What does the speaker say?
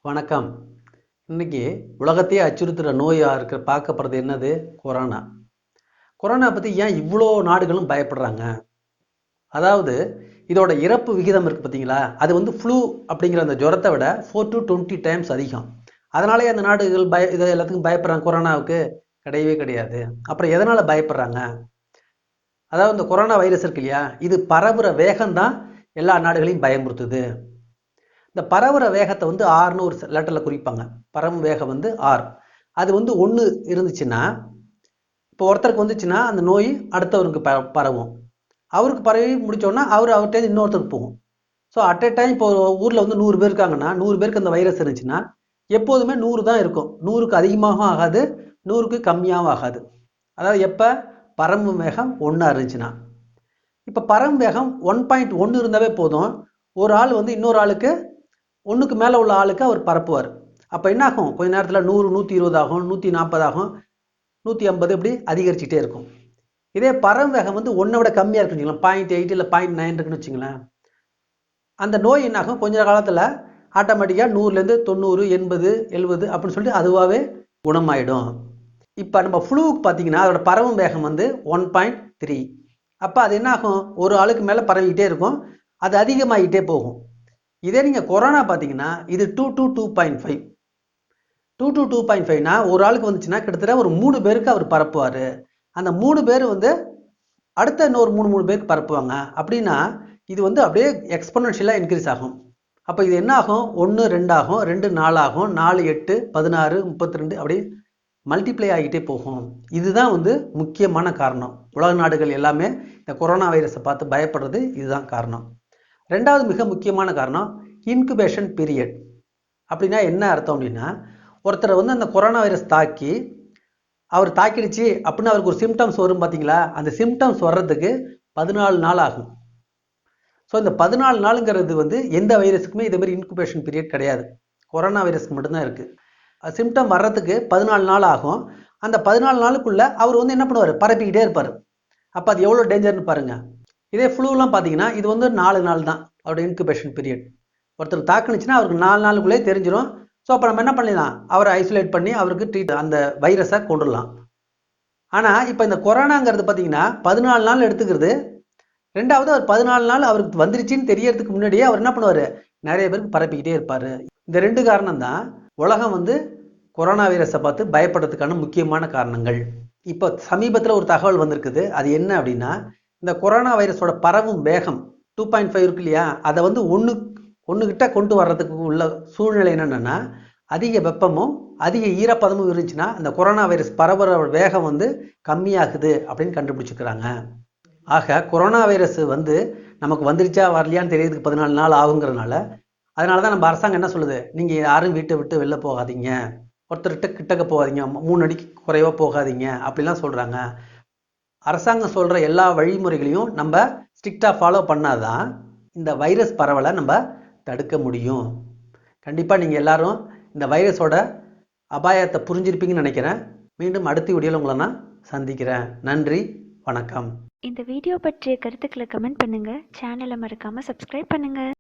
வணக்கம். இன்னைக்கு உலகத்தையே அச்சுறுத்துற நோயா பார்க்கப்படுறது என்னது? கொரோனா. கொரோனா பத்தி ஏன் இவ்வளோ நாடுகளும் பயப்படுறாங்க? அதாவது இதோட இறப்பு விகிதம் இருக்கு பார்த்தீங்களா? அது வந்து ஃப்ளூ அப்படிங்கிற அந்த ஜுரத்தை விட 4 to 20 டைம்ஸ் அதிகம். அதனாலேயே அந்த நாடுகள் இதை எல்லாத்துக்கும் பயப்படுறாங்க கொரோனாவுக்கு? கிடையவே கிடையாது. அப்புறம் எதனால பயப்படுறாங்க? அதாவது இந்த கொரோனா வைரஸ் இருக்கு இல்லையா? இது பரவுற வேகம் தான் எல்லா நாடுகளையும் பயமுறுத்துது. இந்த பரவுற வேகத்தை வந்து ஆர்னு ஒரு லெட்டரில் குறிப்பாங்க. பரவும் வேகம் வந்து ஆர். அது வந்து 1 இருந்துச்சுன்னா, இப்போ ஒருத்தருக்கு வந்துச்சுன்னா அந்த நோய் அடுத்தவருக்கு பரவும். அவருக்கு பரவி முடிச்சோன்னா அவர்கிட்ட இன்னொருத்தருக்கு போகும். ஸோ அட் எ டைம் இப்போ ஊரில் வந்து 100 பேர் இருக்காங்கன்னா 100 பேருக்கு அந்த வைரஸ் இருந்துச்சுன்னா எப்போதுமே 100 தான் இருக்கும். 100க்கு அதிகமாகவும் ஆகாது, 100க்கு கம்மியாகவும் ஆகாது. அதாவது எப்போ பரவும் வேகம் 1 இருந்துச்சுன்னா. இப்போ பரவும் வேகம் 1.1 இருந்தாவே போதும். ஒரு ஆள் வந்து இன்னொரு ஆளுக்கு 1க்கு மேலே உள்ள ஆளுக்கு அவர் பரப்புவார். அப்போ என்ன ஆகும்? கொஞ்ச நேரத்தில் 100, 120 ஆகும், 140 ஆகும், 150 இப்படி அதிகரிச்சுட்டே இருக்கும். இதே பரவும் வேகம் வந்து 1 விட கம்மியாக இருக்குன்னு வச்சுங்களேன், 0.8 இல்லை 0.9 இருக்குன்னு வச்சுங்களேன், அந்த நோய் என்ன ஆகும்? கொஞ்ச காலத்தில் ஆட்டோமேட்டிக்காக 100லேருந்து 90, 80, 70 அப்படின்னு சொல்லிட்டு அதுவாகவே குணமாயிடும். இப்போ நம்ம ஃப்ளூவுக்கு பார்த்தீங்கன்னா அதோட பரவும் வேகம் வந்து 1.3. அப்போ அது என்ன ஆகும்? ஒரு ஆளுக்கு மேலே பரவிக்கிட்டே இருக்கும், அது அதிகமாகிட்டே போகும். இதே நீங்கள் கொரோனா பார்த்தீங்கன்னா இது 2 to 2.5. 2 to 2.5னா ஒரு ஆளுக்கு வந்துச்சுன்னா கிட்டத்தட்ட ஒரு 3 பேருக்கு அவர் பரப்புவார். அந்த 3 பேர் வந்து அடுத்த இன்னொரு 3 பேருக்கு பரப்புவாங்க. அப்படின்னா இது வந்து அப்படியே எக்ஸ்பொனன்ஷியலாக இன்க்ரீஸ் ஆகும். அப்போ இது என்ன ஆகும்? 1 2 ஆகும், 2 4 ஆகும், 4 8 16 32 அப்படியே மல்டிப்ளை ஆகிட்டே போகும். இதுதான் வந்து முக்கியமான காரணம். உலக நாடுகள் எல்லாமே இந்த கொரோனா வைரஸை பார்த்து பயப்படுறது இதுதான் காரணம். ரெண்டாவது மிக முக்கியமான காரணம் இன்குபேஷன் பீரியட். அப்படின்னா என்ன அர்த்தம் அப்படின்னா, ஒருத்தரை வந்து அந்த கொரோனா வைரஸ் தாக்கி அவர் தாக்கிடுச்சு அப்படின்னு அவருக்கு ஒரு சிம்டம்ஸ் வரும் பார்த்தீங்களா? அந்த சிம்டம்ஸ் வர்றதுக்கு 14 நாள் ஆகும். ஸோ இந்த 14 நாளுங்கிறது வந்து எந்த வைரஸுக்குமே இதே மாதிரி இன்குபேஷன் பீரியட் கிடையாது. கொரோனா வைரஸ்க்கு மட்டும்தான் இருக்குது. சிம்டம் வர்றதுக்கு 14 நாள் ஆகும். அந்த 14 நாளுக்குள்ள அவர் வந்து என்ன பண்ணுவார்? பரப்பிக்கிட்டே இருப்பார். அப்போ அது எவ்வளோ டேஞ்சர்னு பாருங்க. இதே ஃப்ளூலாம் பார்த்தீங்கன்னா இது வந்து 4 நாள் தான் அவரோட இன்குபேஷன் பீரியட். ஒருத்தர் தாக்குனுச்சுன்னா அவருக்கு 4 நாளுக்குள்ளே தெரிஞ்சிடும். ஸோ அப்போ நம்ம என்ன பண்ணிடலாம்? அவரை ஐசோலேட் பண்ணி அவருக்கு அந்த வைரஸை கொண்டுடலாம். ஆனால் இப்போ இந்த கொரோனாங்கிறது பார்த்தீங்கன்னா 14 நாள் எடுத்துக்கிறது. ரெண்டாவது அவர் 14 நாள் அவருக்கு வந்துருச்சுன்னு தெரியறதுக்கு முன்னாடியே அவர் என்ன பண்ணுவார்? நிறைய பேருக்கு பரப்பிக்கிட்டே இருப்பார். இந்த 2 காரணம் தான் உலகம் வந்து கொரோனா வைரஸை பார்த்து பயப்படுறதுக்கான முக்கியமான காரணங்கள். இப்போ சமீபத்தில் ஒரு தகவல் வந்திருக்குது. அது என்ன அப்படின்னா, இந்த கொரோனா வைரஸோட பரவும் வேகம் 2.5 இருக்கு இல்லையா, அதை வந்து 1 கிட்ட கொண்டு வர்றதுக்கு உள்ள சூழ்நிலை என்னென்னா, அதிக வெப்பமும் அதிக ஈரப்பதமும் இருந்துச்சுன்னா அந்த கொரோனா வைரஸ் பரவுற வேகம் வந்து கம்மியாகுது அப்படின்னு கண்டுபிடிச்சிருக்கிறாங்க. ஆக கொரோனா வைரஸ் வந்து நமக்கு வந்துருச்சா வரலையான்னு தெரியறதுக்கு 14 நாள் ஆகுங்கிறதுனால, அதனால தான் நம்ம அரசாங்கம் என்ன சொல்லுது? நீங்கள் யாரும் வீட்டை விட்டு வெளில போகாதீங்க, ஒருத்தர்கிட்ட கிட்டக்க போகாதீங்க, 3 அடிக்கு குறைவாக போகாதீங்க அப்படிலாம் சொல்கிறாங்க. அரசாங்கம் சொல்கிற எல்லா வழிமுறைகளையும் நம்ம ஸ்ட்ரிக்டாக ஃபாலோ பண்ணாதான் இந்த வைரஸ் பரவலை நம்ம தடுக்க முடியும். கண்டிப்பாக நீங்கள் எல்லாரும் இந்த வைரஸோட அபாயத்தை புரிஞ்சிருப்பீங்கன்னு நினைக்கிறேன். மீண்டும் அடுத்த வீடியோவில் உங்களை நான் சந்திக்கிறேன். நன்றி, வணக்கம். இந்த வீடியோ பற்றிய கருத்துக்களை கமெண்ட் பண்ணுங்க. சேனலை மறக்காம சப்ஸ்கிரைப் பண்ணுங்க.